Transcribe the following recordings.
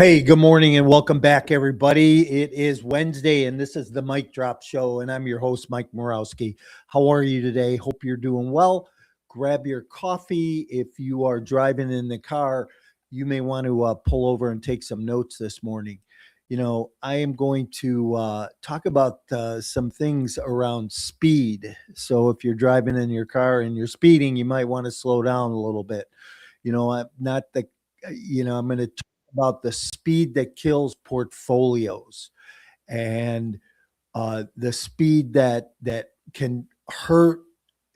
Hey, good morning and welcome back, everybody. It is Wednesday and this is the Mic Drop Show, and I'm your host, Mike Morawski. How are you today? Hope you're doing well. Grab your coffee. If you are driving in the car, you may want to pull over and take some notes this morning. I am going to talk about some things around speed. So if you're driving in your car and you're speeding, you might want to slow down a little bit. I'm not the, I'm going to talk about the speed that kills portfolios and the speed that can hurt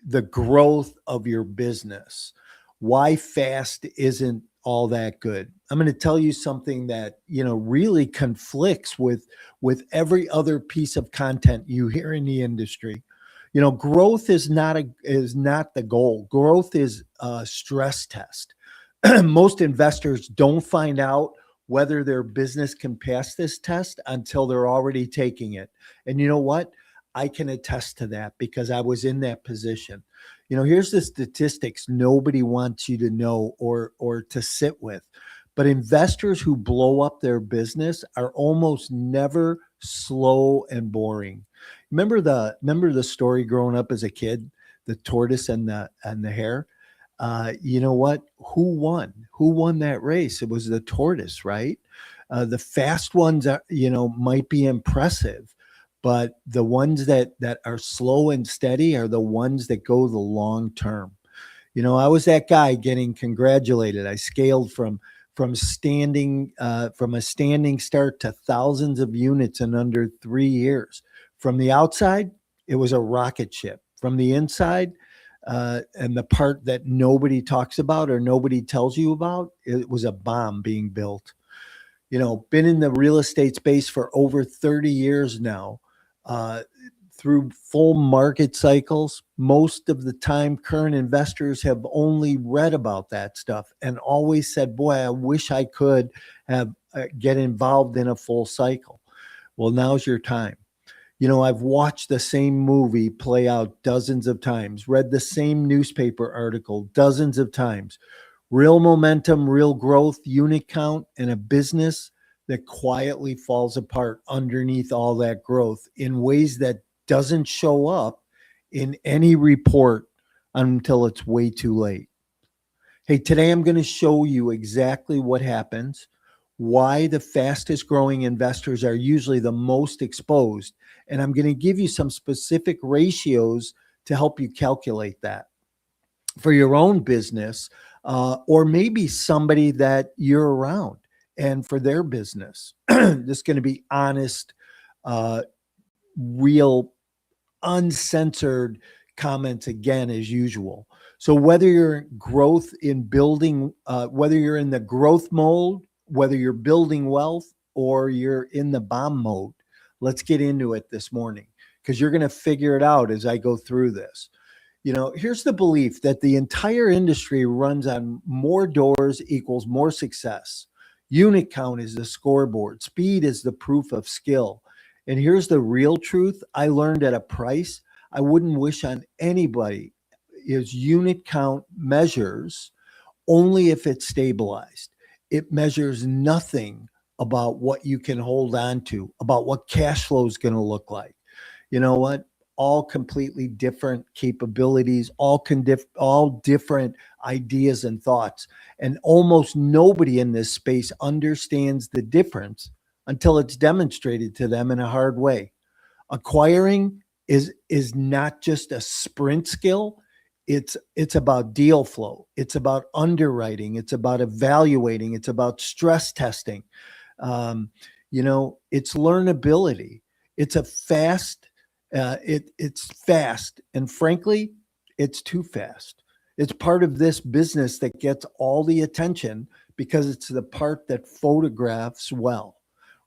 the growth of your business. Why fast isn't all that good. I'm going to tell you something that really conflicts with every other piece of content you hear in the industry. Growth is not the goal. Growth is a stress test. Most investors don't find out whether their business can pass this test until they're already taking it. And you know what? I can attest to that because I was in that position. Here's the statistics nobody wants you to know or to sit with. But investors who blow up their business are almost never slow and boring. Remember the story growing up as a kid, the tortoise and the hare? You know what? Who won? Who won that race? It was the tortoise, right? The fast ones, might be impressive, but the ones that are slow and steady are the ones that go the long term. I was that guy getting congratulated. I scaled from a standing start to thousands of units in under 3 years. From the outside, it was a rocket ship. From the inside, and the part that nobody talks about or nobody tells you about, it was a bomb being built. Been in the real estate space for over 30 years now, uh, through full market cycles. Most of the time, current investors have only read about that stuff and always said, boy, I wish I could have get involved in a full cycle. Well, now's your time. I've watched the same movie play out dozens of times, read the same newspaper article dozens of times. Real momentum, real growth, unit count, and a business that quietly falls apart underneath all that growth in ways that doesn't show up in any report until it's way too late. Hey, today I'm going to show you exactly what happens, why the fastest growing investors are usually the most exposed, and I'm going to give you some specific ratios to help you calculate that for your own business, or maybe somebody that you're around and for their business. This is going to be honest, real, uncensored comments again, as usual. So whether you're growth in building, whether you're in the growth mode, whether you're building wealth or you're in the bomb mode, let's get into it this morning because you're going to figure it out as I go through this. Here's the belief that the entire industry runs on more doors equals more success. Unit count is the scoreboard. Speed is the proof of skill. And here's the real truth I learned at a price I wouldn't wish on anybody is unit count measures only if it's stabilized. It measures nothing about what you can hold on to, about what cash flow is going to look like. You know what? All completely different capabilities, all different ideas and thoughts. And almost nobody in this space understands the difference until it's demonstrated to them in a hard way. Acquiring is not just a sprint skill. It's about deal flow. It's about underwriting. It's about evaluating. It's about stress testing. It's learnability. It's a fast. It's fast, and frankly, it's too fast. It's part of this business that gets all the attention because it's the part that photographs well,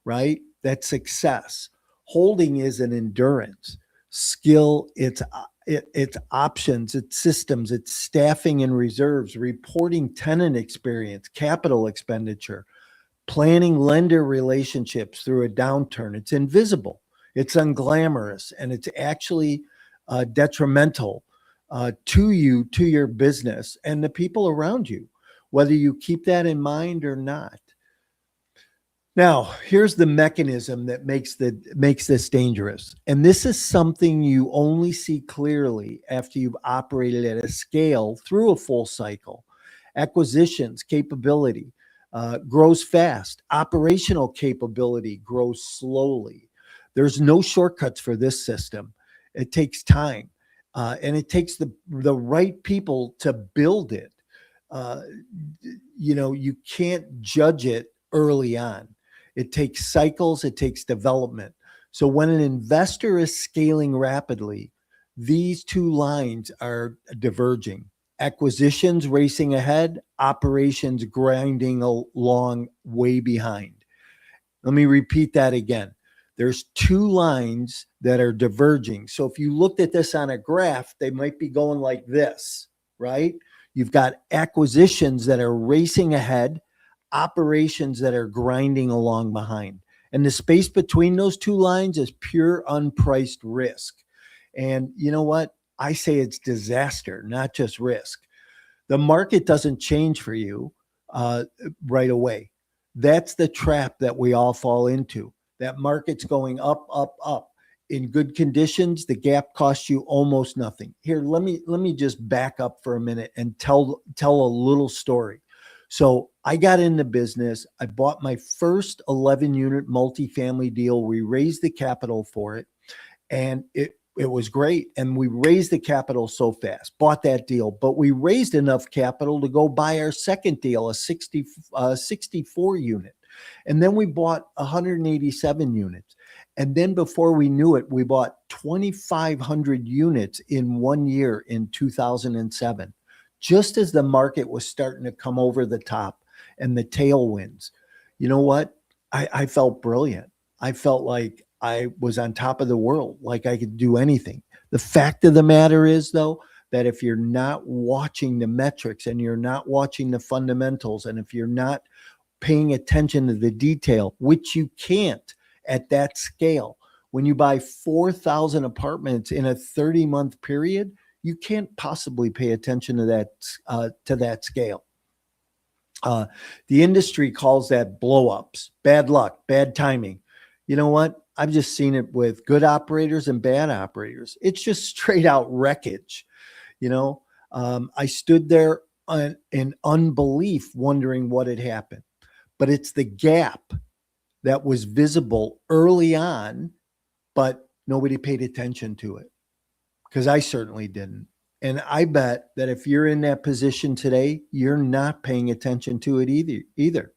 right? That success. Holding is an endurance skill. It's options, it's systems, it's staffing and reserves, reporting tenant experience, capital expenditure, planning lender relationships through a downturn. It's invisible, it's unglamorous, and it's actually detrimental to you, to your business, and the people around you, whether you keep that in mind or not. Now, here's the mechanism that makes this dangerous. And this is something you only see clearly after you've operated at a scale through a full cycle. Acquisitions capability grows fast. Operational capability grows slowly. There's no shortcuts for this system. It takes time, and it takes the right people to build it. Uh, you can't judge it early on. It takes cycles, it takes development. So when an investor is scaling rapidly, these two lines are diverging. Acquisitions racing ahead, operations grinding along way behind. Let me repeat that again. There's two lines that are diverging. So if you looked at this on a graph, they might be going like this, right? You've got acquisitions that are racing ahead, operations that are grinding along behind. And the space between those two lines is pure unpriced risk. And you know what? I say it's disaster, not just risk. The market doesn't change for you uh, right away. That's the trap that we all fall into. That market's going up, up, up. In good conditions, the gap costs you almost nothing. Here, let me just back up for a minute and tell a little story. So I got into business. I bought my first 11 unit multifamily deal. We raised the capital for it, and it was great. And we raised the capital so fast, bought that deal, but we raised enough capital to go buy our second deal, a 64 unit. And then we bought 187 units. And then before we knew it, we bought 2,500 units in 1 year in 2007, just as the market was starting to come over the top and the tailwinds. You know what? I felt brilliant. I felt like I was on top of the world, like I could do anything. The fact of the matter is, though, that if you're not watching the metrics and you're not watching the fundamentals, and if you're not paying attention to the detail, which you can't at that scale, when you buy 4,000 apartments in a 30-month period, you can't possibly pay attention to that scale. Uh, the industry calls that blow ups, bad luck, bad timing. You know what? I've just seen it with good operators and bad operators. It's just straight out wreckage. You know, I stood there in unbelief, wondering what had happened. But it's the gap that was visible early on, but nobody paid attention to it, because I certainly didn't. And I bet that if you're in that position today, you're not paying attention to it either.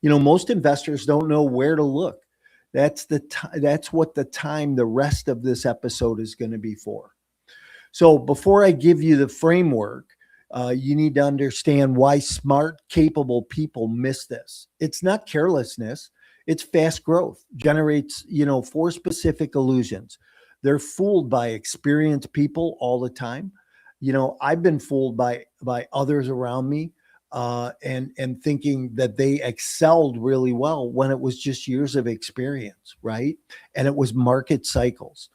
Most investors don't know where to look. That's what the rest of this episode is going to be for. So before I give you the framework, you need to understand why smart, capable people miss this. It's not carelessness. It's fast growth generates, four specific illusions. They're fooled by experienced people all the time. I've been fooled by others around me, and thinking that they excelled really well when it was just years of experience, right? And it was market cycles.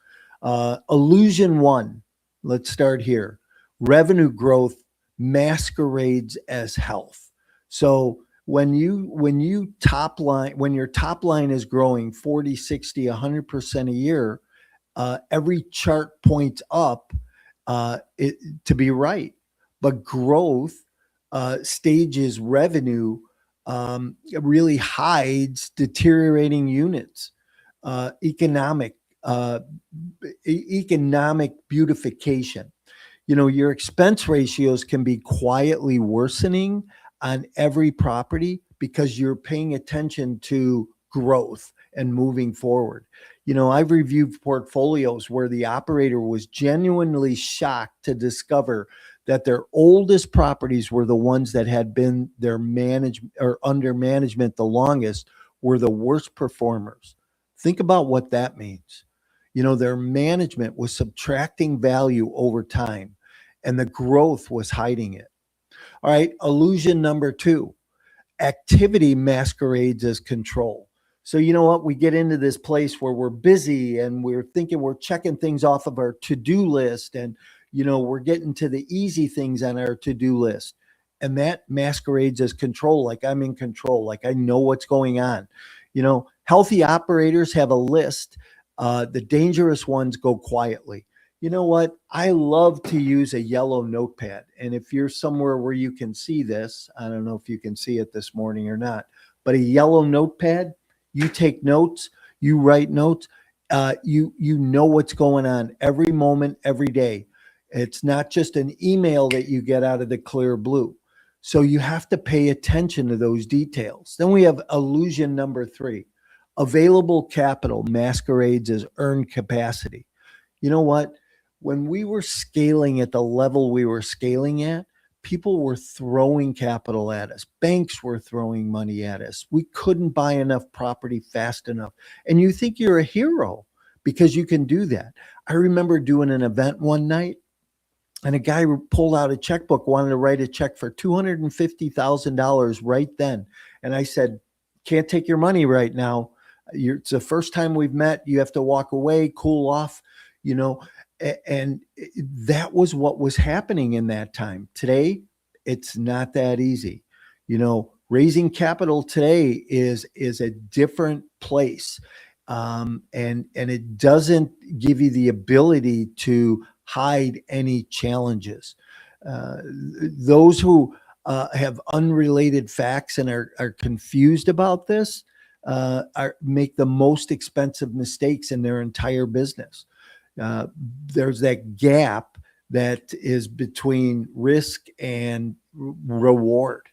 Illusion one. Let's start here. Revenue growth masquerades as health. So when your top line is growing 40, 60, 100% a year, every chart points up, to be right. But growth stages revenue, really hides deteriorating units. Uh, economic uh, Economic beautification. Your expense ratios can be quietly worsening on every property because you're paying attention to growth and moving forward. I've reviewed portfolios where the operator was genuinely shocked to discover that their oldest properties were the ones that had been their management or under management the longest, were the worst performers. Think about what that means. Their management was subtracting value over time, and the growth was hiding it. All right. Illusion number two: activity masquerades as control. So, you know what? We get into this place where we're busy and we're thinking we're checking things off of our to do list, and, we're getting to the easy things on our to do list. And that masquerades as control, like I'm in control, like I know what's going on. Healthy operators have a list. The dangerous ones go quietly. You know what? I love to use a yellow notepad. And if you're somewhere where you can see this, I don't know if you can see it this morning or not, but a yellow notepad, you take notes, you write notes, you know what's going on every moment, every day. It's not just an email that you get out of the clear blue. So you have to pay attention to those details. Then we have illusion number 3. Available capital masquerades as earned capacity. You know what? When we were scaling at the level we were scaling at, people were throwing capital at us. Banks were throwing money at us. We couldn't buy enough property fast enough. And you think you're a hero because you can do that. I remember doing an event one night, and a guy pulled out a checkbook, wanted to write a check for $250,000 right then. And I said, can't take your money right now. It's the first time we've met. You have to walk away, cool off, and that was what was happening in that time. Today, it's not that easy. Raising capital today is a different place. And it doesn't give you the ability to hide any challenges. Those who have unrelated facts and are confused about this make the most expensive mistakes in their entire business. There's that gap that is between risk and reward.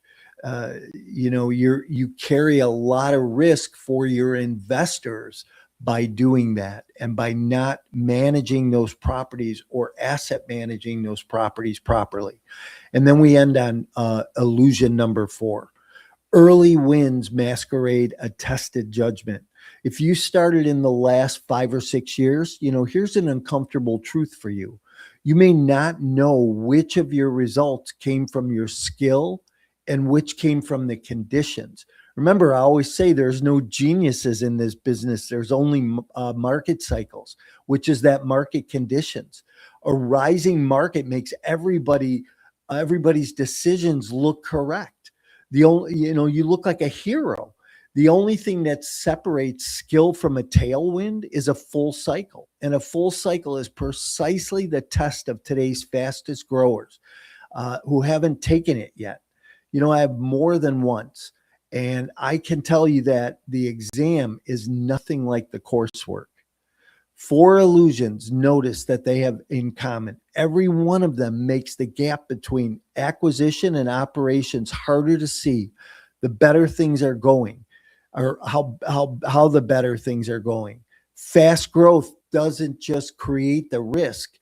You carry a lot of risk for your investors by doing that and by not managing those properties or asset managing those properties properly. And then we end on illusion number 4. Early wins masquerade a tested judgment. If you started in the last 5 or 6 years, here's an uncomfortable truth for you. You may not know which of your results came from your skill and which came from the conditions. Remember, I always say there's no geniuses in this business. There's only market cycles, which is that market conditions. A rising market makes everybody's decisions look correct. You look like a hero. The only thing that separates skill from a tailwind is a full cycle. And a full cycle is precisely the test of today's fastest growers who haven't taken it yet. I have more than once. And I can tell you that the exam is nothing like the coursework. 4 illusions, notice that they have in common. Every one of them makes the gap between acquisition and operations harder to see. The better things are going, or how the better things are going. Fast growth doesn't just create the risk,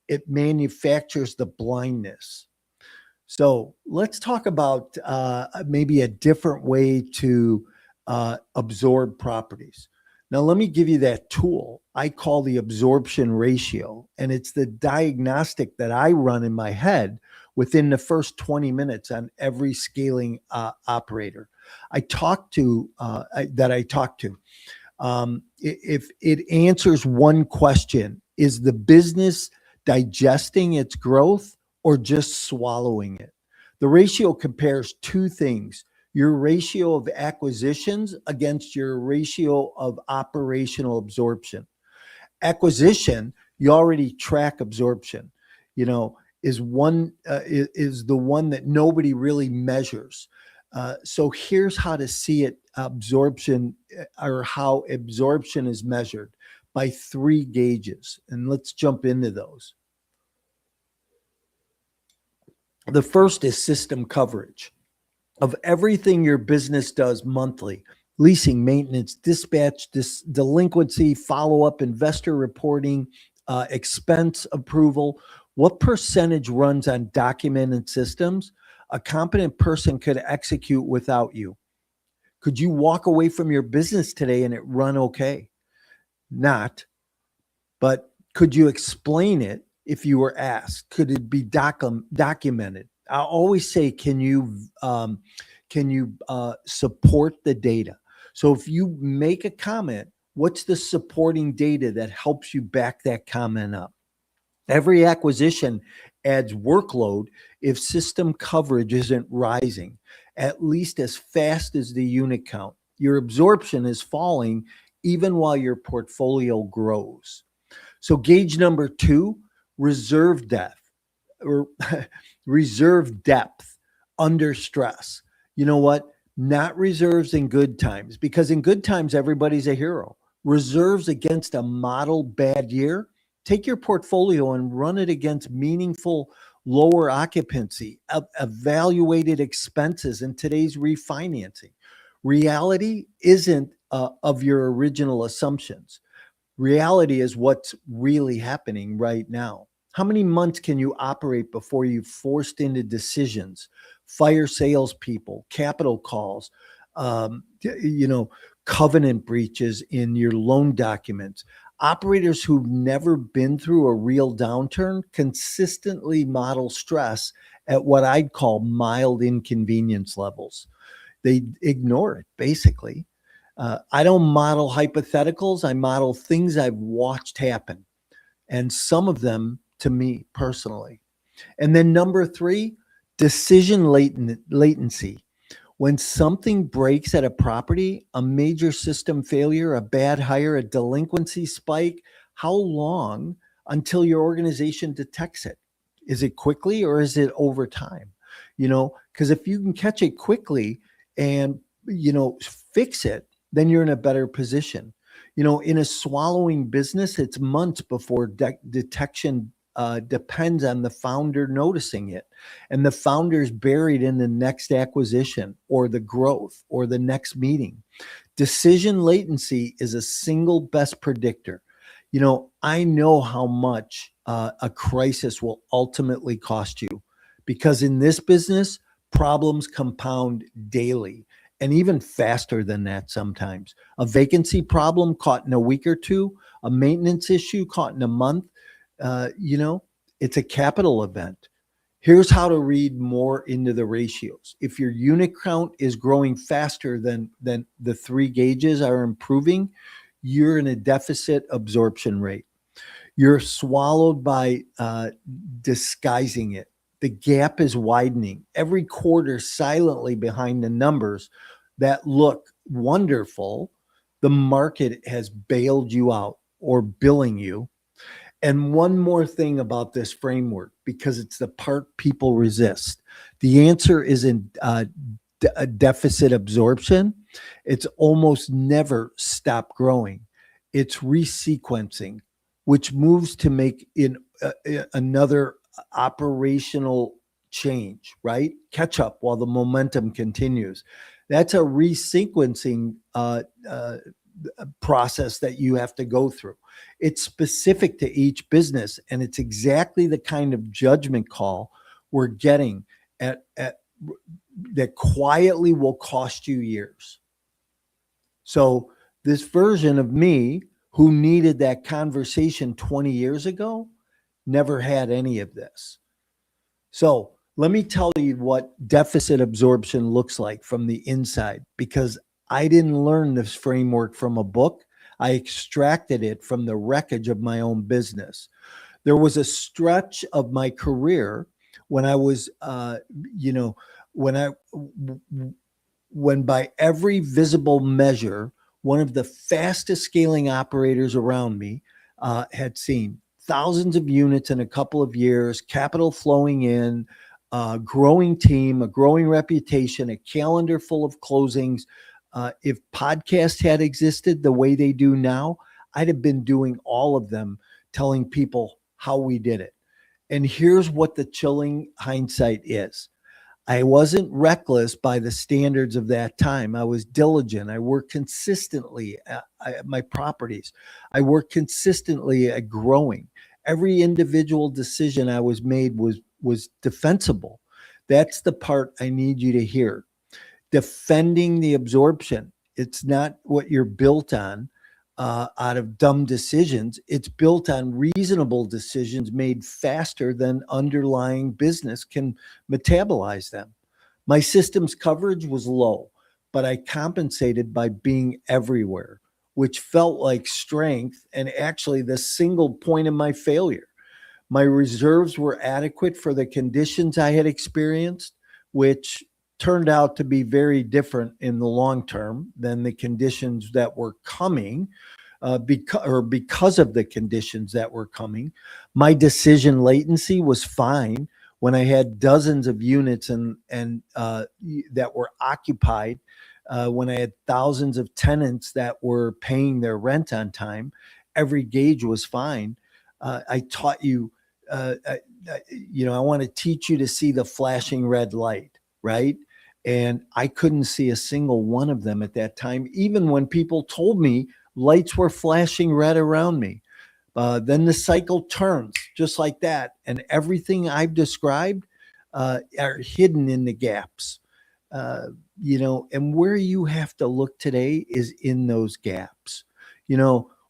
it manufactures the blindness. So let's talk about maybe a different way to absorb properties. Now, let me give you that tool I call the absorption ratio, and it's the diagnostic that I run in my head within the first 20 minutes on every scaling operator I talk to. If it answers one question, is the business digesting its growth or just swallowing it? The ratio compares 2 things: your ratio of acquisitions against your ratio of operational absorption. Acquisition, you already track absorption, is the one that nobody really measures. So here's how to see it, absorption, or how absorption is measured by 3 gauges. And let's jump into those. The first is system coverage of everything your business does monthly: leasing, maintenance, dispatch, delinquency, follow-up, investor reporting, expense approval. What percentage runs on documented systems a competent person could execute without you? Could you walk away from your business today and it run okay? Not. But could you explain it if you were asked? Could it be documented? I always say, can you support the data? So if you make a comment, what's the supporting data that helps you back that comment up? Every acquisition adds workload if system coverage isn't rising at least as fast as the unit count. Your absorption is falling even while your portfolio grows. So gauge number two, reserve depth or reserve depth under stress. You know what? Not reserves in good times, because in good times, everybody's a hero. Reserves against a model bad year. Take your portfolio and run it against meaningful lower occupancy, evaluated expenses in today's refinancing. Reality isn't of your original assumptions. Reality is what's really happening right now. How many months can you operate before you forced into decisions, fire salespeople, capital calls, you know, covenant breaches in your loan documents? Operators who've never been through a real downturn consistently model stress at what I'd call mild inconvenience levels. They ignore it, basically. I don't model hypotheticals. I model things I've watched happen, and some of them to me personally. And then number three, decision latency. When something breaks at a property, a major system failure, a bad hire, a delinquency spike, how long until your organization detects it? Is it quickly or is it over time? Because if you can catch it quickly and, fix it, then you're in a better position. In a swallowing business, it's months before detection depends on the founder noticing it. And the founder's buried in the next acquisition or the growth or the next meeting. Decision latency is a single best predictor. I know how much a crisis will ultimately cost you, because in this business, problems compound daily and even faster than that sometimes. A vacancy problem caught in a week or two, a maintenance issue caught in a month, it's a capital event. Here's how to read more into the ratios. If your unit count is growing faster than the three gauges are improving, you're in a deficit absorption rate. You're swallowed by disguising it. The gap is widening every quarter silently behind the numbers that look wonderful. The market has bailed you out or billing you. And one more thing about this framework, because it's the part people resist. The answer isn't a deficit absorption. It's almost never stop growing. It's resequencing, which moves to make in another operational change, right? Catch up while the momentum continues. That's a resequencing process that you have to go through. It's specific to each business, and it's exactly the kind of judgment call we're getting at that quietly will cost you years. So this version of me who needed that conversation 20 years ago never had any of this. So let me tell you what deficit absorption looks like from the inside, because I didn't learn this framework from a book. I extracted it from the wreckage of my own business. There was a stretch of my career when I was, when by every visible measure, one of the fastest scaling operators around me had seen thousands of units in a couple of years, capital flowing in, a growing team, a growing reputation, a calendar full of closings. If podcasts had existed the way they do now, I'd have been doing all of them, telling people how we did it. And here's what the chilling hindsight is. I wasn't reckless by the standards of that time. I was diligent. I worked consistently at my properties. I worked consistently at growing. Every individual decision I was made was defensible. That's the part I need you to hear. Defending the absorption. It's not what you're built on out of dumb decisions. It's built on reasonable decisions made faster than underlying business can metabolize them. My system's coverage was low, but I compensated by being everywhere, which felt like strength and actually the single point of my failure. My reserves were adequate for the conditions I had experienced, which turned out to be very different in the long term than the conditions that were coming, because of the conditions that were coming. My decision latency was fine when I had dozens of units that were occupied. When I had thousands of tenants that were paying their rent on time, every gauge was fine. I taught you, I want to teach you to see the flashing red light, right? And I couldn't see a single one of them at that time, even when people told me lights were flashing red around me. Then the cycle turns just like that. And everything I've described are hidden in the gaps. And where you have to look today is in those gaps.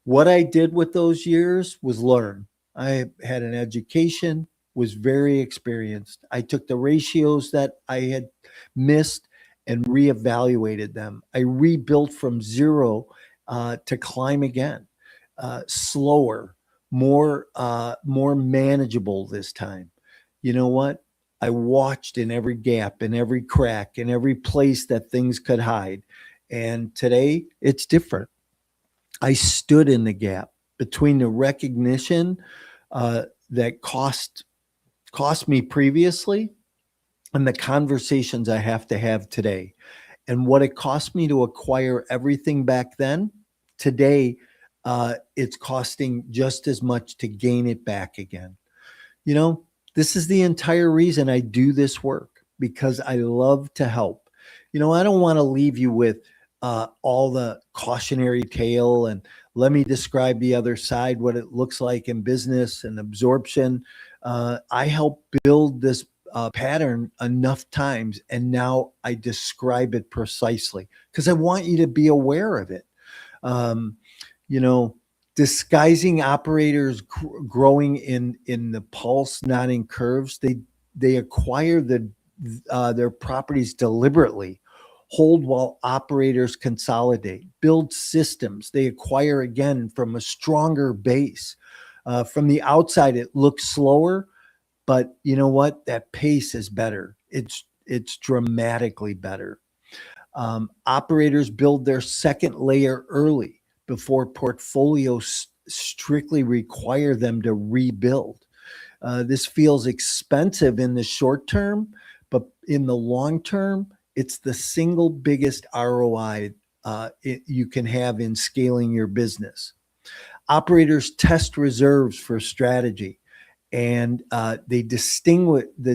What I did with those years was learn. I had an education, was very experienced. I took the ratios that I had missed and reevaluated them. I rebuilt from zero to climb again, slower, more manageable this time. You know what? I watched in every gap, in every crack, in every place that things could hide. And today it's different. I stood in the gap between the recognition that cost me previously and the conversations I have to have today. And what it cost me to acquire everything back then, today, it's costing just as much to gain it back again. This is the entire reason I do this work, because I love to help. I don't want to leave you with all the cautionary tale and let me describe the other side, what it looks like in business and absorption. I help build this pattern enough times, and now I describe it precisely because I want you to be aware of it. Um, you know, Disguising operators growing in the pulse, not in curves. They acquire their properties deliberately, hold while operators consolidate, build systems. They acquire again from a stronger base. From the outside, it looks slower, but you know what? That pace is better. It's dramatically better. Operators build their second layer early before portfolios strictly require them to rebuild. This feels expensive in the short term, but in the long term, it's the single biggest ROI you can have in scaling your business. Operators test reserves for strategy, and the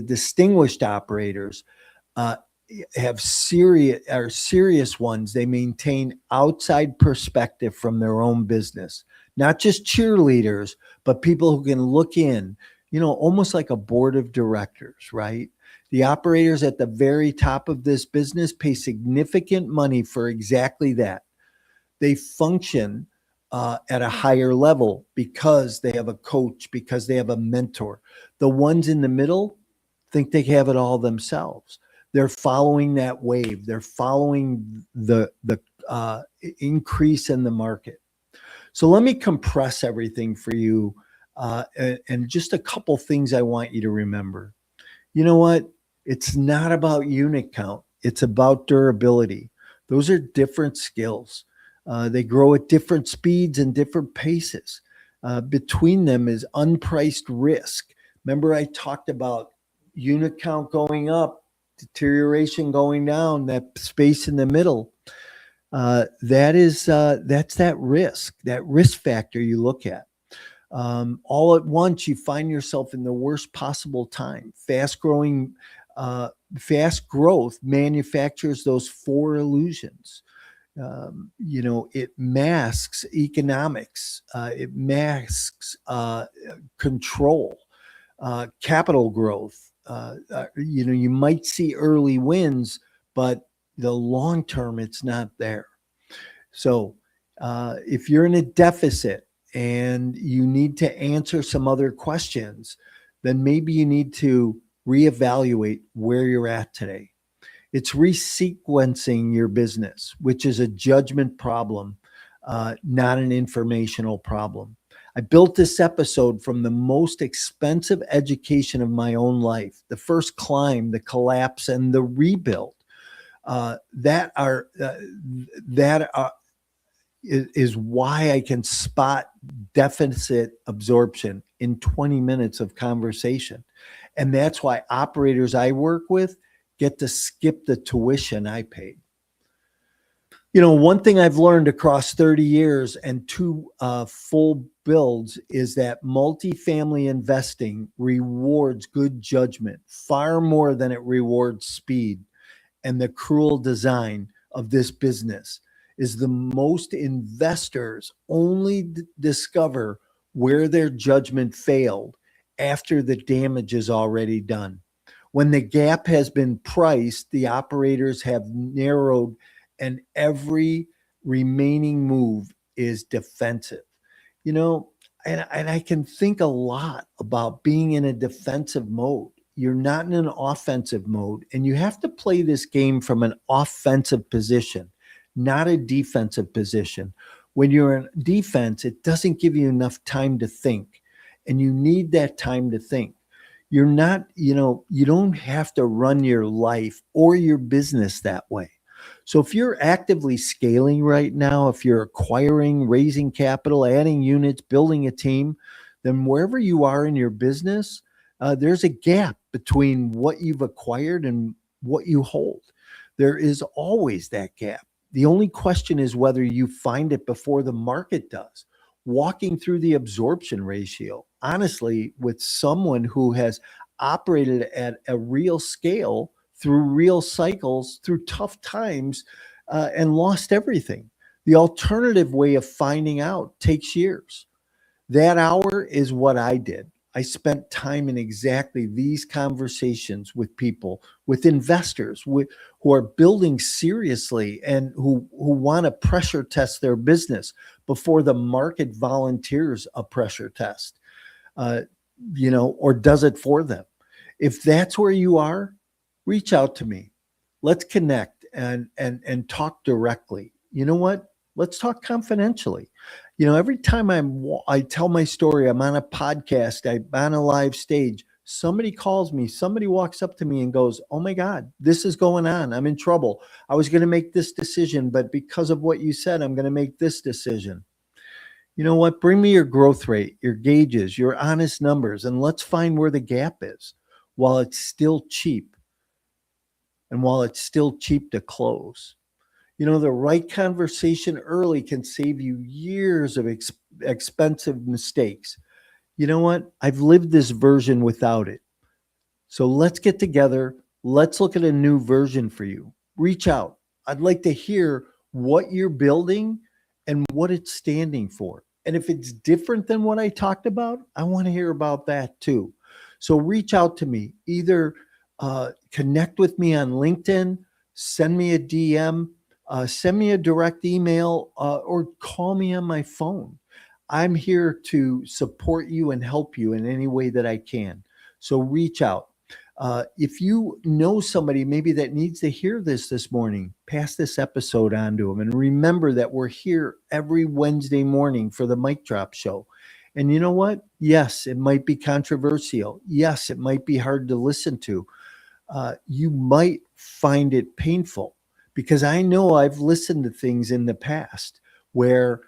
distinguished operators uh, have serious ones. They maintain outside perspective from their own business, not just cheerleaders, but people who can look in, almost like a board of directors, right? The operators at the very top of this business pay significant money for exactly that. They function at a higher level because they have a coach, because they have a mentor. The ones in the middle think they have it all themselves. They're following that wave. They're following the increase in the market. So let me compress everything for you, and just a couple things I want you to remember. You know what? It's not about unit count. It's about durability. Those are different skills. They grow at different speeds and different paces. Between them is unpriced risk. Remember, I talked about unit count going up, deterioration going down, that space in the middle. That's that risk factor you look at. All at once, you find yourself in the worst possible time. Fast growth manufactures those four illusions. It masks economics. It masks control, capital growth. You might see early wins, but the long term, it's not there. So if you're in a deficit and you need to answer some other questions, then maybe you need to reevaluate where you're at today. It's resequencing your business, which is a judgment problem, not an informational problem. I built this episode from the most expensive education of my own life, the first climb, the collapse, and the rebuild. That is why I can spot deficit absorption in 20 minutes of conversation. And that's why operators I work with get to skip the tuition I paid. One thing I've learned across 30 years and two full builds is that multifamily investing rewards good judgment far more than it rewards speed. And the cruel design of this business is the most investors only discover where their judgment failed after the damage is already done. When the gap has been priced, the operators have narrowed, and every remaining move is defensive. You know, and I can think a lot about being in a defensive mode. You're not in an offensive mode, and you have to play this game from an offensive position, not a defensive position. When you're in defense, it doesn't give you enough time to think, and you need that time to think. You're not, you don't have to run your life or your business that way. So if you're actively scaling right now, if you're acquiring, raising capital, adding units, building a team, then wherever you are in your business, there's a gap between what you've acquired and what you hold. There is always that gap. The only question is whether you find it before the market does. Walking through the absorption ratio, honestly, with someone who has operated at a real scale through real cycles, through tough times, and lost everything. The alternative way of finding out takes years. That hour is what I did. I spent time in exactly these conversations with people, with investors who are building seriously and who want to pressure test their business before the market volunteers a pressure test, or does it for them. If that's where you are, reach out to me. Let's connect and talk directly. You know what? Let's talk confidentially. Every time I tell my story, I'm on a podcast, I'm on a live stage, somebody calls me, somebody walks up to me and goes, "Oh my God, this is going on. I'm in trouble. I was going to make this decision, but because of what you said, I'm going to make this decision." You know what? Bring me your growth rate, your gauges, your honest numbers, and let's find where the gap is while it's still cheap and while it's still cheap to close. The right conversation early can save you years of expensive mistakes. You know what? I've lived this version without it. So let's get together. Let's look at a new version for you. Reach out. I'd like to hear what you're building and what it's standing for. And if it's different than what I talked about, I want to hear about that too. So reach out to me. Either connect with me on LinkedIn, send me a DM, send me a direct email, or call me on my phone. I'm here to support you and help you in any way that I can. So reach out. If you know somebody maybe that needs to hear this morning, pass this episode on to them. And remember that we're here every Wednesday morning for the Mic Drop Show. And you know what? Yes, it might be controversial. Yes, it might be hard to listen to. You might find it painful, because I know I've listened to things in the past where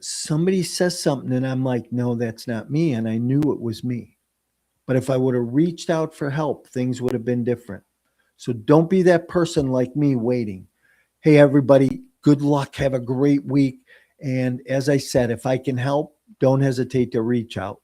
somebody says something and I'm like, no, that's not me. And I knew it was me. But if I would have reached out for help, things would have been different. So don't be that person like me waiting. Hey, everybody, good luck. Have a great week. And as I said, if I can help, don't hesitate to reach out.